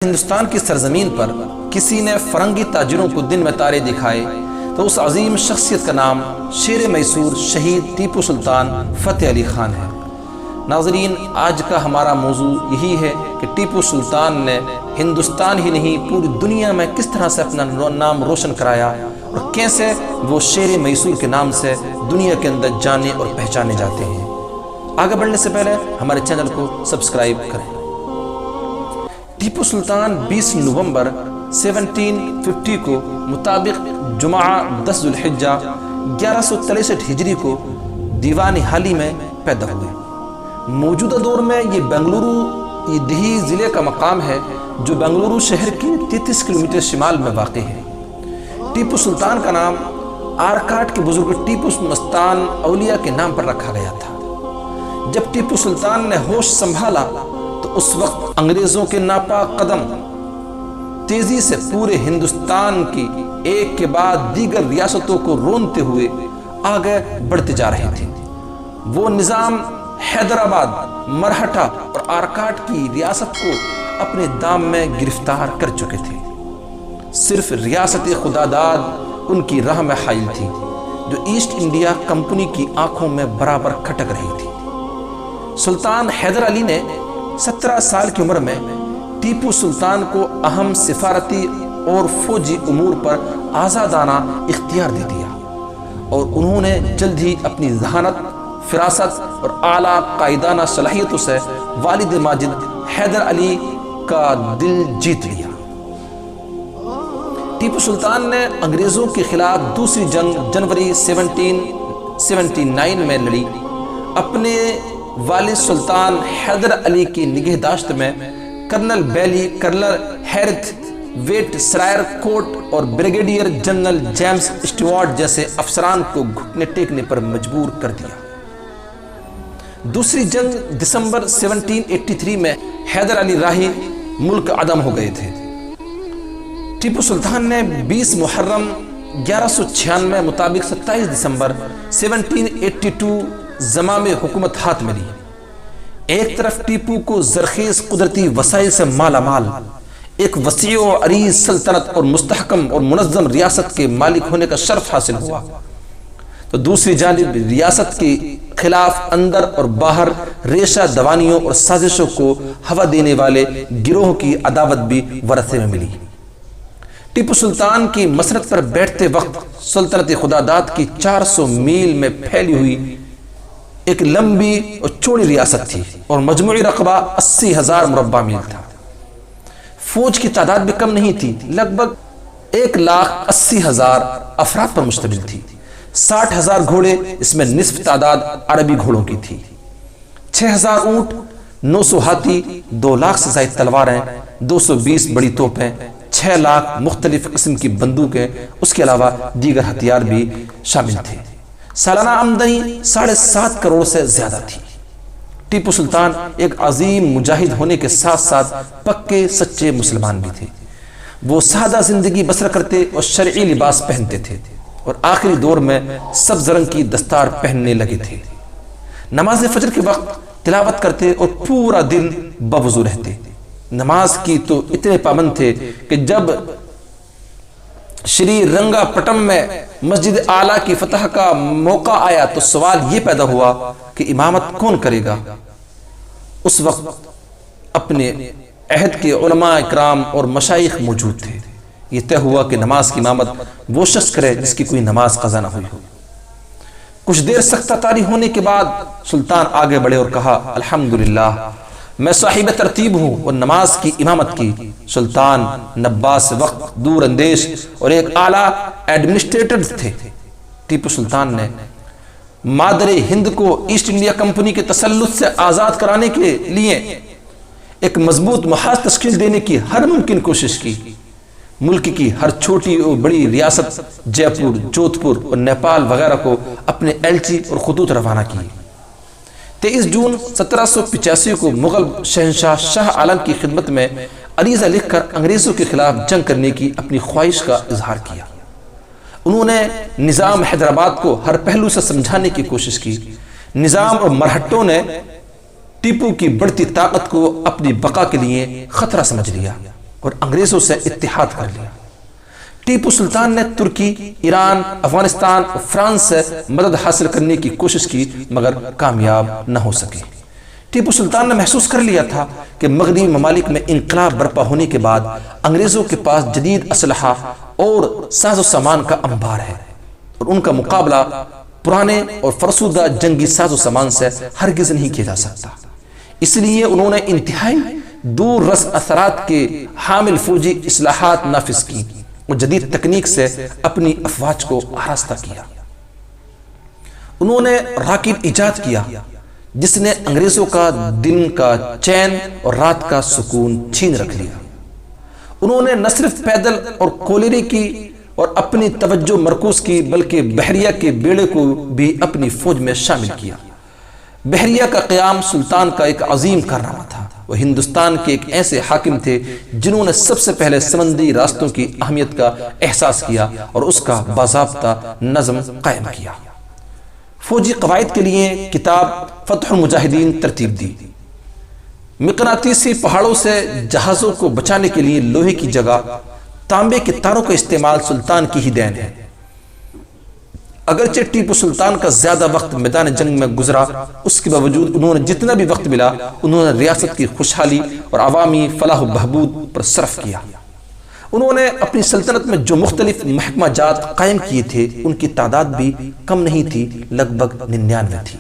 ہندوستان کی سرزمین پر کسی نے فرنگی تاجروں کو دن میں تارے دکھائے تو اس عظیم شخصیت کا نام شیر میسور شہید ٹیپو سلطان فتح علی خان ہے۔ ناظرین، آج کا ہمارا موضوع یہی ہے کہ ٹیپو سلطان نے ہندوستان ہی نہیں پوری دنیا میں کس طرح سے اپنا نام روشن کرایا اور کیسے وہ شیر میسور کے نام سے دنیا کے اندر جانے اور پہچانے جاتے ہیں۔ آگے بڑھنے سے پہلے ہمارے چینل کو سبسکرائب کریں۔ ٹیپو سلطان 20 نومبر 1750 کو مطابق جمعہ 10 ذو الحجہ 1163 ہجری کو دیوانی حالی میں پیدا ہوئے۔ موجودہ دور میں یہ بنگلورو یہ دیہی ضلع کا مقام ہے جو بنگلورو شہر کی 33 کلومیٹر شمال میں واقع ہے۔ ٹیپو سلطان کا نام آرکاٹ کے بزرگ ٹیپو مستان اولیاء کے نام پر رکھا گیا تھا۔ جب ٹیپو سلطان نے ہوش سنبھالا تو اس وقت انگریزوں کے ناپاک قدم تیزی سے پورے ہندوستان کی ایک کے بعد دیگر ریاستوں کو رونتے ہوئے آگے بڑھتے جا رہے تھے۔ وہ نظام حیدرآباد، مرہٹا اور آرکاٹ کی ریاست کو اپنے دام میں گرفتار کر چکے تھے۔ صرف ریاست خداداد ان کی راہ میں حائل تھی جو ایسٹ انڈیا کمپنی کی آنکھوں میں برابر کھٹک رہی تھی۔ سلطان حیدر علی نے 17 سال کی عمر میں ٹیپو سلطان کو اہم سفارتی اور فوجی امور پر آزادانہ اختیار دے دیا اور انہوں نے جلد ہی اپنی ذہانت، فراست اور اعلیٰ قائدانہ صلاحیتوں سے والد ماجد حیدر علی کا دل جیت لیا۔ ٹیپو سلطان نے انگریزوں کے خلاف دوسری جنگ جنوری 1779 میں لڑی۔ اپنے والد سلطان حیدر علی کی نگہداشت میں کرنل بیلی، کرنل ہیرتھ ویٹ سرائر کوٹ اور بریگیڈیئر جنرل جیمز اسٹیوارٹ جیسے افسران کو گھٹنے ٹیکنے پر مجبور کر دیا۔ دوسری جنگ دسمبر 1783 میں حیدر علی راہی ملک عدم ہو گئے تھے۔ ٹیپو سلطان نے 20 محرم 1196 مطابق 27 دسمبر 1782 زمام حکومت ہاتھ میں لی۔ ایک طرف ٹیپو کو زرخیز قدرتی وسائل سے مالا مال ایک وسیع و عریض سلطنت اور مستحکم اور منظم ریاست کے مالک ہونے کا شرف حاصل ہوا، تو دوسری جانب ریاست کے خلاف اندر اور باہر ریشہ دوانیوں اور سازشوں کو ہوا دینے والے گروہ کی عداوت بھی ورثے میں ملی۔ ٹیپو سلطان کی مسرت پر بیٹھتے وقت سلطنت خداداد کی 400 میل میں پھیلی ہوئی ایک لمبی اور چوڑی ریاست تھی اور مجموعی رقبہ 80,000 مربع میل تھا۔ فوج کی تعداد بھی کم نہیں تھی، لگ بھگ 1,80,000 افراد پر مشتمل تھی۔ 60,000 گھوڑے، اس میں نصف تعداد عربی گھوڑوں کی تھی۔ 6,000 اونٹ، 900 ہاتھی، 2 لاکھ سے زائد تلواریں، 220 بڑی توپیں، 6 لاکھ مختلف قسم کی بندوقیں، اس کے علاوہ دیگر ہتھیار بھی شامل تھے۔ سالانہ آمدنی 7.5 کروڑ سے زیادہ تھی۔ ٹیپو سلطان ایک عظیم مجاہد ہونے کے ساتھ ساتھ پکے سچے مسلمان بھی تھے۔ وہ سادہ زندگی بسر کرتے اور شرعی لباس پہنتے تھے اور آخری دور میں سبز رنگ کی دستار پہننے لگے تھے۔ نماز فجر کے وقت تلاوت کرتے اور پورا دن بوضو رہتے۔ نماز کی تو اتنے پابند تھے کہ جب شری رنگا پٹم میں مسجد اعلیٰ کی فتح کا موقع آیا تو سوال یہ پیدا ہوا کہ امامت کون کرے گا۔ اس وقت اپنے عہد کے علماء اکرام اور مشائخ موجود تھے۔ یہ طے ہوا کہ نماز کی امامت وہ شخص کرے جس کی کوئی نماز قضا نہ ہوئی ہو۔ کچھ دیر سختہ طاری ہونے کے بعد سلطان آگے بڑھے اور کہا، الحمدللہ میں صاحب ترتیب ہوں اور نماز کی امامت کی۔ سلطان نباس وقت، دور اندیش اور ایک اعلیٰ ایڈمنسٹریٹر تھے۔ ٹیپو سلطان نے مادر ہند کو ایسٹ انڈیا کمپنی کے تسلط سے آزاد کرانے کے لیے ایک مضبوط محاذ تشکیل دینے کی ہر ممکن کوشش کی۔ ملک کی ہر چھوٹی اور بڑی ریاست، جے پور، جودھ پور اور نیپال وغیرہ کو اپنے ایلچی اور خطوط روانہ کیے۔ 23 جون 1785 کو مغل شہنشاہ شاہ عالم کی خدمت میں عریضہ لکھ کر انگریزوں کے خلاف جنگ کرنے کی اپنی خواہش کا اظہار کیا۔ انہوں نے نظام حیدرآباد کو ہر پہلو سے سمجھانے کی کوشش کی۔ نظام اور مرہٹوں نے ٹیپو کی بڑھتی طاقت کو اپنی بقا کے لیے خطرہ سمجھ لیا۔ اور انگریزوں سے اتحاد کر لیا۔ ٹیپو سلطان نے ترکی، ایران، افغانستان اور فرانس سے مدد حاصل کرنے کی کوشش کی مگر کامیاب نہ ہو سکے۔ ٹیپو سلطان نے محسوس کر لیا تھا کہ مغربی ممالک میں انقلاب برپا ہونے کے بعد انگریزوں کے پاس جدید اسلحہ اور ساز و سامان کا انبار ہے اور ان کا مقابلہ پرانے اور فرسودہ جنگی ساز و سامان سے ہرگز نہیں کیا جا سکتا۔ اس لیے انہوں نے انتہائی دور رس اثرات کے حامل فوجی اصلاحات نافذ کی اور جدید تکنیک سے اپنی افواج کو آراستہ کیا۔ انہوں نے راکٹ ایجاد کیا جس نے انگریزوں کا دن کا چین اور رات کا سکون چھین رکھ لیا۔ انہوں نے نہ صرف پیدل اور کولری کی اور اپنی توجہ مرکوز کی بلکہ بحریہ کے بیڑے کو بھی اپنی فوج میں شامل کیا۔ بحریہ کا قیام سلطان کا ایک عظیم کارنامہ تھا۔ وہ ہندوستان کے ایک ایسے حاکم تھے جنہوں نے سب سے پہلے سمندری راستوں کی اہمیت کا احساس کیا اور اس کا باضابطہ نظم قائم کیا۔ فوجی قواعد کے لیے کتاب فتح المجاہدین ترتیب دی۔ مقناطیسی پہاڑوں سے جہازوں کو بچانے کے لیے لوہے کی جگہ تانبے کے تاروں کا استعمال سلطان کی ہی دین ہے۔ اگرچہ ٹیپو سلطان کا زیادہ وقت میدان جنگ میں گزرا، اس کے باوجود انہوں نے جتنا بھی وقت ملا انہوں نے ریاست کی خوشحالی اور عوامی فلاح و بہبود پر صرف کیا۔ انہوں نے اپنی سلطنت میں جو مختلف محکمہ جات قائم کیے تھے ان کی تعداد بھی کم نہیں تھی، لگ بھگ 99 تھی۔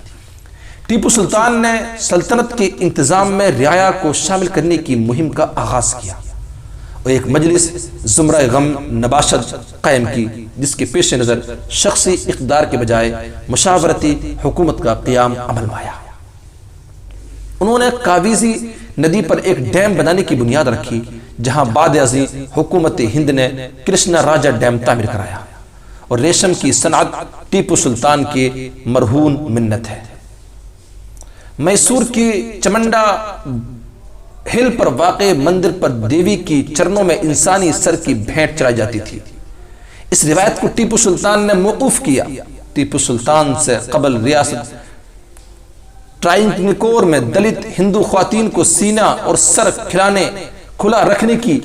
ٹیپو سلطان نے سلطنت کے انتظام میں رعایا کو شامل کرنے کی مہم کا آغاز کیا اور ایک مجلس زمرہ غم نباشد قائم کی جس کے پیش نظر شخصی اقتدار کے بجائے مشاورتی حکومت کا قیام عمل میں آیا۔ انہوں نے کاویزی ندی پر ایک ڈیم بنانے کی بنیاد رکھی جہاں بعد ازیں حکومت ہند نے کرشنا راجہ ڈیم تعمیر کرایا اور ریشم کی صنعت ٹیپو سلطان کے مرہون منت ہے۔ میسور کی چمنڈا ہل پر واقع مندر پر دیوی کی چرنوں میں انسانی سر کی بھینٹ چڑھائی جاتی تھی۔ اس روایت کو ٹیپو سلطان نے موقوف کیا۔ ٹیپو سلطان سے قبل ریاست ٹرائنکور میں دلت ہندو خواتین کو سینہ اور سر کھلا رکھنے کی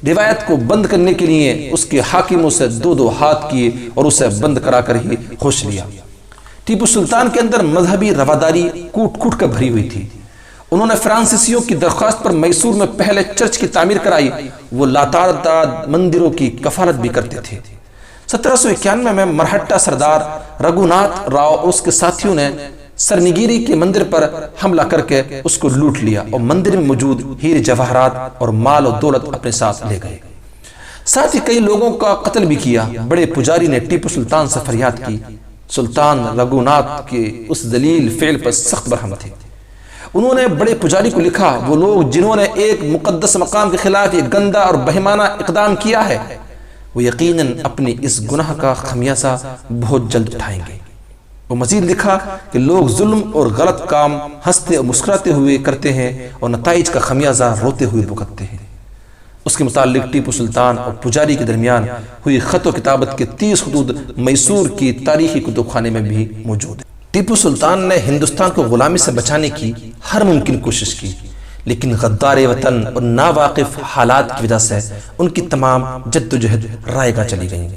روایت کو بند کرنے کے لیے اس کے حاکموں سے 2 ہاتھ کیے اور اسے بند کرا کر ہی ہوش لیا۔ ٹیپو سلطان کے اندر مذہبی رواداری کوٹ کوٹ کر بھری ہوئی تھی۔ انہوں نے فرانسیسیوں کی درخواست پر میسور میں پہلے چرچ کی تعمیر کرائی۔ وہ لاتعداد مندروں کی کفالت بھی کرتے تھے۔ 1791 میں مرہٹا سردار رگھوناتھ راؤ اور اس کے ساتھیوں نے سرنگیری کے مندر پر حملہ کر کے اس کو لوٹ لیا اور مندر میں موجود ہیر جواہرات اور مال و دولت اپنے ساتھ لے گئے۔ ساتھ ہی کئی لوگوں کا قتل بھی کیا۔ بڑے پجاری نے ٹیپو سلطان سے فریاد کی۔ سلطان رگھوناتھ کے اس ذلیل فعل پر سخت برہم تھے۔ انہوں نے بڑے پجاری کو لکھا، وہ لوگ جنہوں نے ایک مقدس مقام کے خلاف یہ گندا اور بہیمانہ اقدام کیا ہے وہ یقیناً اپنی اس گناہ کا خمیازہ بہت جلد اٹھائیں گے۔ وہ مزید لکھا کہ لوگ ظلم اور غلط کام ہنستے اور مسکراتے ہوئے کرتے ہیں اور نتائج کا خمیازہ روتے ہوئے بھگتتے ہیں۔ اس کے متعلق ٹیپو سلطان اور پجاری کے درمیان ہوئی خط و کتابت کے 30 خطوط میسور کی تاریخی کتب خانے میں بھی موجود ہیں۔ ٹیپو سلطان نے ہندوستان کو غلامی سے بچانے کی ہر ممکن کوشش کی، لیکن غدار وطن اور ناواقف حالات کی وجہ سے ان کی تمام جدوجہد رائے گاہ چلی گئیں۔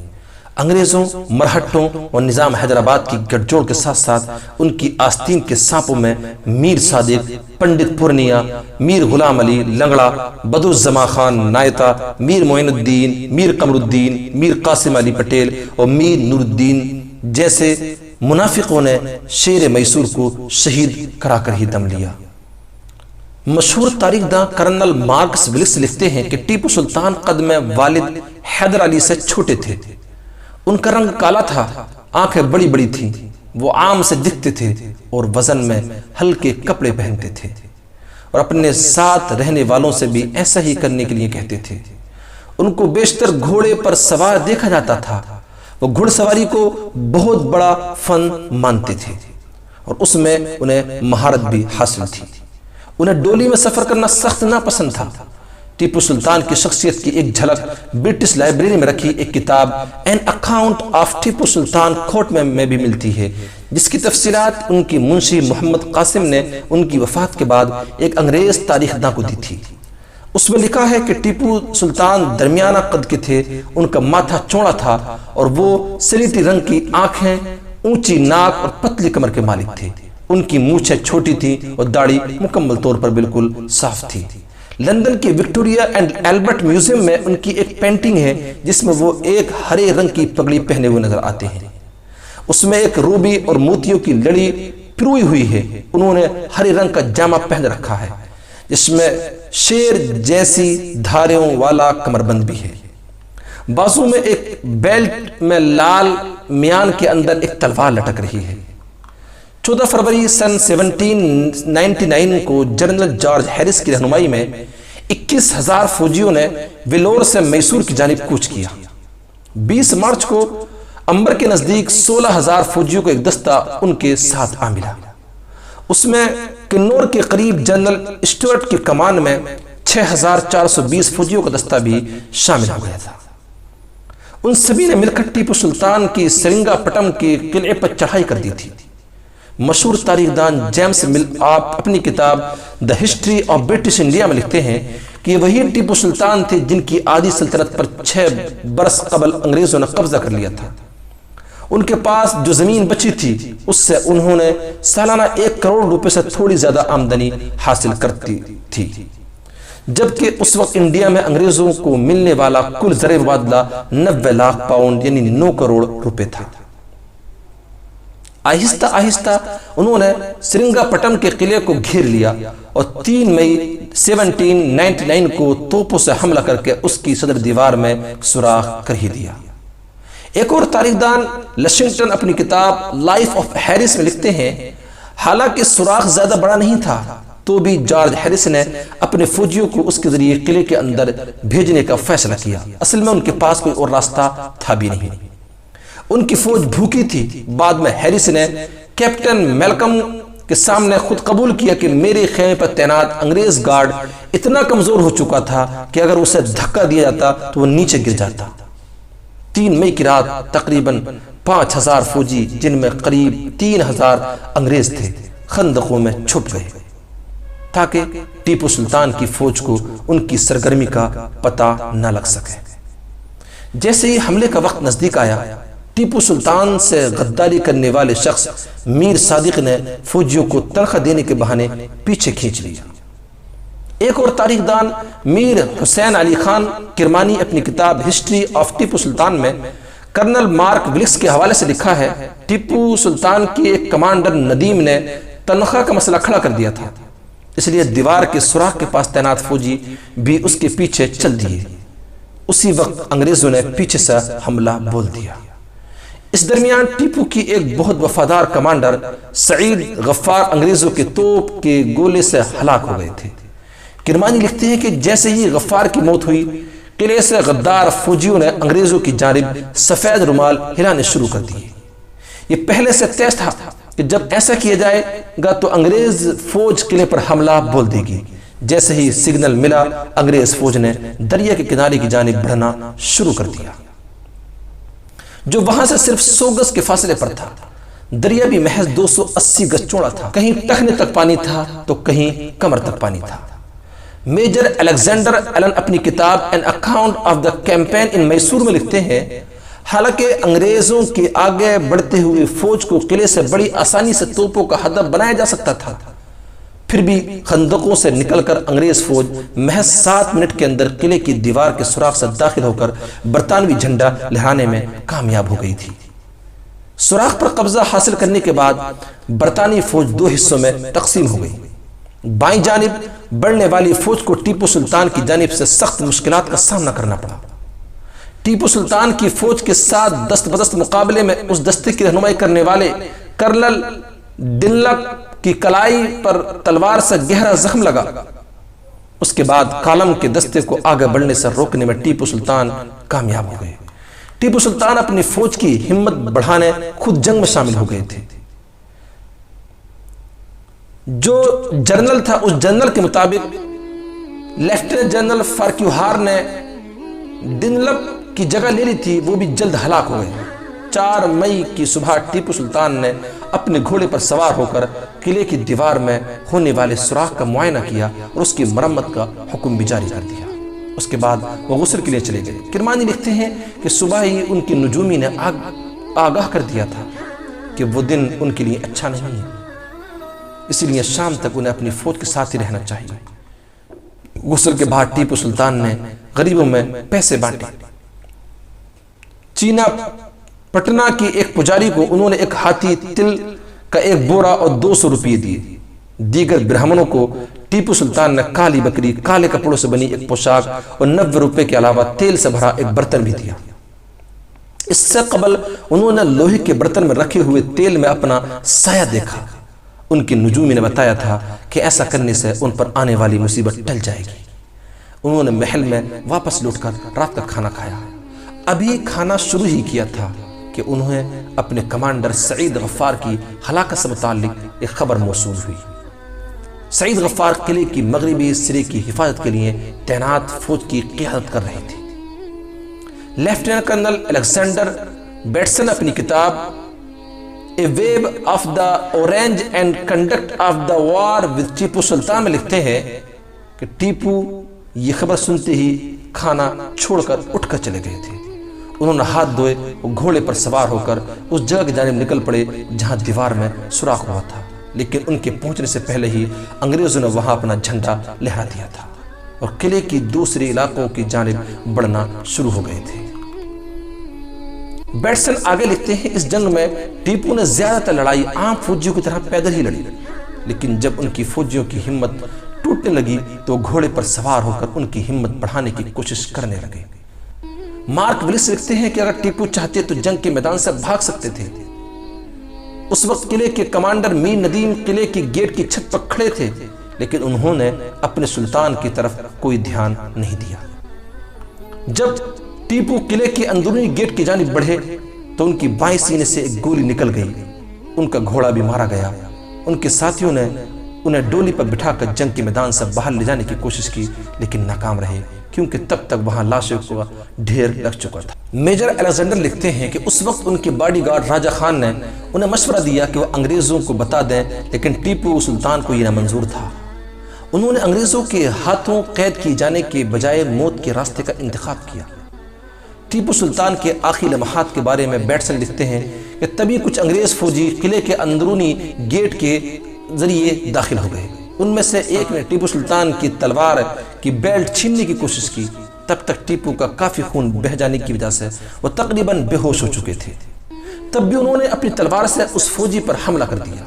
انگریزوں، مرہٹوں اور نظام حیدرآباد کی گٹھ جوڑ کے ساتھ ساتھ ان کی آستین کے سانپوں میں میر صادق، پنڈت پورنیا، میر غلام علی لنگڑا، بدرالزمان خان نائتا، میر معین الدین، میر قمر الدین، میر قاسم علی پٹیل اور میر نور الدین جیسے منافقوں نے شیر میسور کو شہید کرا کر ہی دم لیا۔ مشہور تاریخ داں کرنل مارکس ولکس لکھتے ہیں کہ ٹیپو سلطان قد میں والد حیدر علی سے چھوٹے تھے۔ ان کا رنگ کالا تھا، آنکھیں بڑی بڑی تھیں، وہ عام سے دکھتے تھے اور وزن میں ہلکے کپڑے پہنتے تھے اور اپنے ساتھ رہنے والوں سے بھی ایسا ہی کرنے کے لیے کہتے تھے۔ ان کو بیشتر گھوڑے پر سوار دیکھا جاتا تھا۔ وہ گھڑ سواری کو بہت بڑا فن مانتے تھے اور اس میں انہیں مہارت بھی حاصل تھی۔ انہیں ڈولی میں سفر کرنا سخت ناپسند تھا۔ ٹیپو سلطان کی شخصیت کی ایک جھلک برٹش لائبریری میں رکھی ایک کتاب an account of Tipu Sultan کھوٹ میں بھی ملتی ہے، جس کی تفصیلات ان کی منشی محمد قاسم نے ان کی وفات کے بعد ایک انگریز تاریخ داں کو دی تھی۔ اس میں لکھا ہے کہ ٹیپو سلطان درمیانہ قد کے تھے، ان کا ماتھا چوڑا تھا اور وہ سلیٹی رنگ کی آنکھیں، اونچی ناک اور پتلی کمر کے مالک تھے۔ ان کی مونچھیں چھوٹی تھی اور داڑھی مکمل طور پر بالکل صاف تھی۔ لندن کی وکٹوریا اینڈ البرٹ میوزیم میں ان کی ایک پینٹنگ ہے جس میں وہ ایک ہرے رنگ کی پگڑی پہنے ہوئے نظر آتے ہیں۔ اس میں ایک روبی اور موتیوں کی لڑی پروئی ہوئی ہے۔ انہوں نے ہرے رنگ کا جامہ پہن رکھا ہے جس میں شیر جیسی دھاریوں والا کمربند بھی ہے۔ بازو میں ایک بیلٹ میں لال میان کے اندر ایک تلوار لٹک رہی ہے۔ 14 فروری سن 1799 کو جنرل جارج ہیرس کی رہنمائی میں 21,000 فوجیوں نے ویلور سے میسور کی جانب کوچ کیا۔ 20 مارچ کو امبر کے نزدیک 16,000 فوجیوں کو ایک دستہ ان کے ساتھ آ ملا۔ اس میں کنور کے قریب جنرل اسٹورٹ کی کمان میں 6,420 فوجیوں کا دستہ بھی شامل ہو گیا تھا۔ ان سبھی نے مل کر ٹیپو سلطان کی سرنگا پٹم کے قلعے پر چڑھائی کر دی تھی۔ مشہور تاریخ دان جیمز مل آپ اپنی کتاب the history of British India میں لکھتے ہیں کہ وہی ٹیپو سلطان تھے جن کی آدھی سلطنت پر 6 برس قبل انگریزوں نے قبضہ کر لیا تھا۔ ان کے پاس جو زمین بچی تھی اس سے انہوں نے سالانہ 1 کروڑ روپے سے تھوڑی زیادہ آمدنی حاصل کرتی تھی، جبکہ اس وقت انڈیا میں انگریزوں کو ملنے والا کل زر مبادلہ 90 لاکھ پاؤنڈ یعنی 9 کروڑ روپے تھا۔ آہستہ آہستہ انہوں نے سرنگا پٹم کے قلعے کو گھیر لیا اور 3 مئی 1799 کو توپوں سے حملہ کر کے اس کی صدر دیوار میں سوراخ کر ہی دیا۔ ایک اور تاریخ دان لشنگٹن اپنی کتاب لائف آف ہیرس میں لکھتے ہیں حالانکہ سوراخ زیادہ بڑا نہیں تھا تو بھی جارج ہیرس نے اپنے فوجیوں کو اس کے ذریعے قلعے کے اندر بھیجنے کا فیصلہ کیا۔ اصل میں ان کے پاس کوئی اور راستہ تھا بھی نہیں۔ ان کی فوج بھوکی تھی۔ بعد میں ہیرس نے کیپٹن میلکم کے سامنے خود قبول کیا کہ میرے خیمے پر تعینات انگریز گارڈ اتنا کمزور ہو چکا تھا کہ اگر اسے دھکا دیا جاتا تو وہ نیچے گر جاتا۔ 3 مئی کی رات تقریباً 5,000 فوجی جن میں قریب 3,000 انگریز تھے خندقوں میں چھپ گئے تاکہ ٹیپو سلطان کی فوج کو ان کی سرگرمی کا پتہ نہ لگ سکے۔ جیسے ہی حملے کا وقت نزدیک آیا ٹیپو سلطان سے غداری کرنے والے شخص میر صادق نے فوجیوں کو تنخواہ دینے کے بہانے پیچھے کھینچ لیا۔ ایک اور تاریخ دان میر حسین علی خان کرمانی اپنی کتاب ہسٹری آف ٹیپو سلطان میں کرنل مارک ولیکس کے حوالے سے لکھا ہے ٹیپو سلطان کے ایک کمانڈر ندیم نے تنخواہ کا مسئلہ کھڑا کر دیا تھا، اس لیے دیوار کے سوراخ کے پاس تعینات فوجی بھی اس کے پیچھے چل دیے۔ اسی وقت انگریزوں نے پیچھے سے حملہ بول دیا۔ اس درمیان ٹیپو کی ایک بہت وفادار کمانڈر سعید غفار انگریزوں کے توپ کے گولے سے ہلاک ہو گئے تھے۔ کرمانی لکھتے ہیں کہ جیسے ہی غفار کی موت ہوئی قلعے سے غدار فوجیوں نے انگریزوں کی جانب سفید رومال ہلانے شروع کر دیے۔ یہ پہلے سے طے تھا کہ جب ایسا کیا جائے گا تو انگریز فوج قلعے پر حملہ بول دے گی۔ جیسے ہی سگنل ملا انگریز فوج نے دریا کے کنارے کی جانب بڑھنا شروع کر دیا جو وہاں سے صرف 100 گز کے فاصلے پر تھا۔ دریا بھی محض 280 گز چوڑا تھا، کہیں ٹخنے تک پانی تھا تو کہیں کمر تک پانی تھا۔ میجر الیگزینڈر ایلن اپنی کتاب an account of the campaign in Mysore میں لکھتے ہیں حالانکہ انگریزوں کے آگے بڑھتے ہوئے فوج کو قلعے سے بڑی آسانی سے توپوں کا ہدف بنایا جا سکتا تھا، پھر بھی خندقوں سے نکل کر انگریز فوج محض 7 منٹ کے اندر قلعے کی دیوار کے سوراخ سے داخل ہو کر برطانوی جھنڈا لہرانے میں کامیاب ہو گئی تھی۔ سوراخ پر قبضہ حاصل کرنے کے بعد برطانوی فوج 2 حصوں میں تقسیم ہو گئی۔ بائیں جانب بڑھنے والی فوج کو ٹیپو سلطان کی جانب سے سخت مشکلات کا سامنا کرنا پڑا۔ ٹیپو سلطان کی فوج کے ساتھ دست بدست مقابلے میں اس دستے کی رہنمائی کرنے والے کرنل ڈنلپ کی کلائی پر تلوار سے گہرا زخم لگا۔ اس کے بعد کالم کے دستے کو آگے بڑھنے سے روکنے میں ٹیپو سلطان کامیاب ہو گئے۔ ٹیپو سلطان اپنی فوج کی ہمت بڑھانے خود جنگ میں شامل ہو گئے تھے۔ جو جنرل تھا اس جنرل کے مطابق لیفٹیننٹ جنرل فارکیوہار نے ڈنلپ کی جگہ لے لی تھی، وہ بھی جلد ہلاک ہو گئے۔ 4 مئی کی صبح ٹیپو سلطان نے اپنے گھوڑے پر سوار ہو کر قلعے کی دیوار میں ہونے والے سوراخ کا معائنہ کیا اور اس کی مرمت کا حکم بھی جاری کر دیا۔ اس کے بعد وہ غسل کے لیے چلے گئے۔ کرمانی لکھتے ہیں کہ صبح ہی ان کی نجومی نے آگاہ کر دیا تھا کہ وہ دن ان کے لیے اچھا نہیں ہے، اسی لیے شام تک انہیں اپنی فوج کے ساتھ ہی رہنا چاہیے۔ غسل کے بعد ٹیپو سلطان نے غریبوں میں پیسے بانٹے۔ چینا پٹنہ کی ایک پجاری کو انہوں نے ایک ہاتھی تل کا ایک بورا اور 200 روپے دیے۔ دیگر برہمنوں کو ٹیپو سلطان نے کالی بکری، کالے کپڑوں سے بنی ایک پوشاک اور 90 روپے کے علاوہ تیل سے بھرا ایک برتن بھی دیا۔ اس سے قبل انہوں نے لوہے کے برتن میں رکھے ہوئے تیل میں اپنا سایہ دیکھا۔ ان کی نجومی نے بتایا تھا کہ ایسا کرنے سے ان پر آنے والی مصیبت ٹل جائے گی۔ انہوں نے محل میں واپس لوٹ کر رات کا کھانا کھایا۔ ابھی کھانا شروع ہی کیا تھا کہ انہیں اپنے کمانڈر سعید غفار کی ہلاکت سے متعلق ایک خبر موصول ہوئی۔ سعید غفار قلعے کی مغربی سرے کی حفاظت کے لیے تعینات فوج کی قیادت کر رہے تھے۔ لیفٹیننٹ کرنل الیگزینڈر بیٹسن اپنی کتاب اے ویب آف دا اورینج and conduct of the war with Tipu Sultan میں لکھتے ہیں کہ ٹیپو یہ خبر سنتے ہی کھانا چھوڑ کر اٹھ کر چلے گئے تھے۔ انہوں نے ہاتھ دھوئے، گھوڑے پر سوار ہو کر اس جگہ کی جانب نکل پڑے جہاں دیوار میں سوراخ ہوا تھا، لیکن ان کے پہنچنے سے پہلے ہی انگریزوں نے وہاں اپنا جھنڈا لہرا دیا تھا اور قلعے کی دوسرے علاقوں کی جانب بڑھنا شروع ہو گئے تھے۔ بیٹسن آگے لکھتے ہیں اس جنگ میں ٹیپو نے زیادہ تر لڑائی عام فوجیوں کی طرح پیدل ہی لڑی، لیکن جب ان کی فوجیوں کی ہمت ٹوٹنے لگی تو گھوڑے پر سوار ہو کر ان کی ہمت بڑھانے کی کوشش کرنے لگے۔ مارک ویلس لکھتے ہیں کہ اگر ٹیپو چاہتے تو جنگ کے میدان سے بھاگ سکتے تھے۔ اس وقت قلعے کے کمانڈر میر ندیم قلعے کی گیٹ کی چھت پر کھڑے تھے، لیکن انہوں نے اپنے سلطان کی طرف کوئی دھیان نہیں دیا۔ جب ٹیپو قلعے کے اندرونی گیٹ کی جانب بڑھے تو ان کی بائیں سینے سے ایک گولی نکل گئی، ان کا گھوڑا بھی مارا گیا۔ ان کے ساتھیوں نے انہیں ڈولی پر بٹھا کر جنگ کے میدان سے باہر لے جانے کی کوشش کی، لیکن ناکام رہے کیونکہ تب تک وہاں لاشوں کا ڈھیر لگ چکا تھا۔ میجر الیگزینڈر لکھتے ہیں کہ اس وقت ان کے باڈی گارڈ راجہ خان نے انہیں مشورہ دیا کہ وہ انگریزوں کو بتا دیں، لیکن ٹیپو سلطان کو یہ نامنظور تھا۔ انہوں نے انگریزوں کے ہاتھوں قید کیے جانے کے بجائے موت کے راستے کا انتخاب کیا۔ ٹیپو سلطان کے آخری لمحات کے بارے میں بیٹسن لکھتے ہیں کہ تبھی کچھ انگریز فوجی قلعے کے اندرونی گیٹ کے ذریعے داخل ہو گئے۔ ان میں سے ایک نے ٹیپو سلطان کی تلوار کی بیلٹ چھیننے کی کوشش کی۔ تب تک ٹیپو کا کافی خون بہہ جانے کی وجہ سے وہ تقریباً بے ہوش ہو چکے تھے۔ تب بھی انہوں نے اپنی تلوار سے اس فوجی پر حملہ کر دیا۔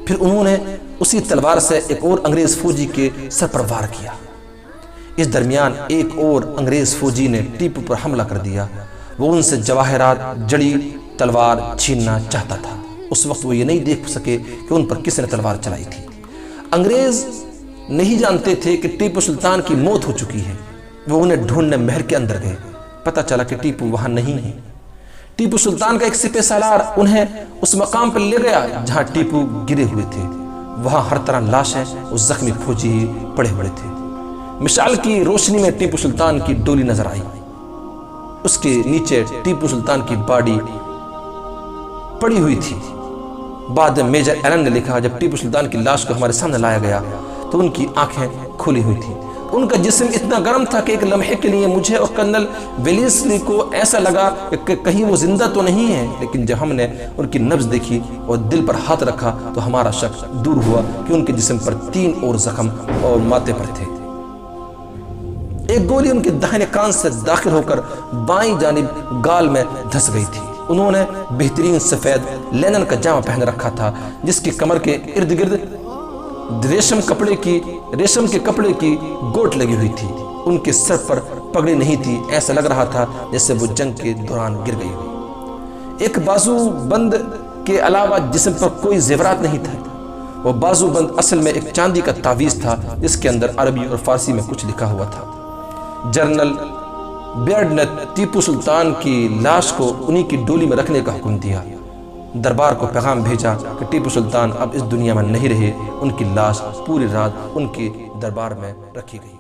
پھر انہوں نے اسی تلوار سے ایک اور انگریز فوجی کے سر پر وار کیا۔ اس درمیان ایک اور انگریز فوجی نے ٹیپو پر حملہ کر دیا۔ وہ ان سے جواہرات جڑی تلوار چھیننا چاہتا تھا۔ اس وقت وہ یہ نہیں دیکھ سکے کہ ان پر کس نے تلوار چلائی تھی۔ انگریز نہیں جانتے تھے کہ ٹیپو سلطان کی موت ہو چکی ہے۔ وہ انہیں ڈھونڈنے محل کے اندر گئے۔ پتہ چلا کہ ٹیپو وہاں نہیں ہے۔ ٹیپو سلطان کا ایک سپہ سالار انہیں اس مقام پر لے گیا جہاں ٹیپو گرے ہوئے تھے۔ وہاں ہر طرح لاشیں اور زخمی فوجی ہی پڑے پڑے تھے۔ مشعل کی روشنی میں ٹیپو سلطان کی ڈولی نظر آئی۔ اس کے نیچے ٹیپو سلطان کی باڈی پڑی ہوئی تھی۔ بعد میں میجر ایلن نے لکھا جب ٹیپو سلطان کی لاش کو ہمارے سامنے لایا گیا تو ان کی آنکھیں کھلی ہوئی تھیں۔ ان کا جسم اتنا گرم تھا کہ ایک لمحے کے لیے مجھے اور کرنل ویلیسلی کو ایسا لگا کہ کہیں وہ زندہ تو نہیں ہے، لیکن جب ہم نے ان کی نبض دیکھی اور دل پر ہاتھ رکھا تو ہمارا شک دور ہوا کہ ان کے جسم پر 3 اور زخم اور ماتھے پر تھے۔ ایک گولی ان کے داہنے کان سے داخل ہو کر بائیں جانب گال میں دھس گئی تھی۔ انہوں نے بہترین سفید لینن کا جامہ پہن رکھا تھا جس کی کمر کے ارد گرد ریشم کے کپڑے کی گوٹ لگی ہوئی تھی۔ ان کے سر پر پگڑی نہیں تھی، ایسا لگ رہا تھا جیسے وہ جنگ کے دوران گر گئی ہو۔ ایک بازو بند کے علاوہ جسم پر کوئی زیورات نہیں تھا۔ وہ بازو بند اصل میں ایک چاندی کا تعویذ تھا جس کے اندر عربی اور فارسی میں کچھ لکھا ہوا تھا۔ جنرل بیئرڈ نے ٹیپو سلطان کی لاش کو انہی کی ڈولی میں رکھنے کا حکم دیا۔ دربار کو پیغام بھیجا کہ ٹیپو سلطان اب اس دنیا میں نہیں رہے۔ ان کی لاش پوری رات ان کے دربار میں رکھی گئی۔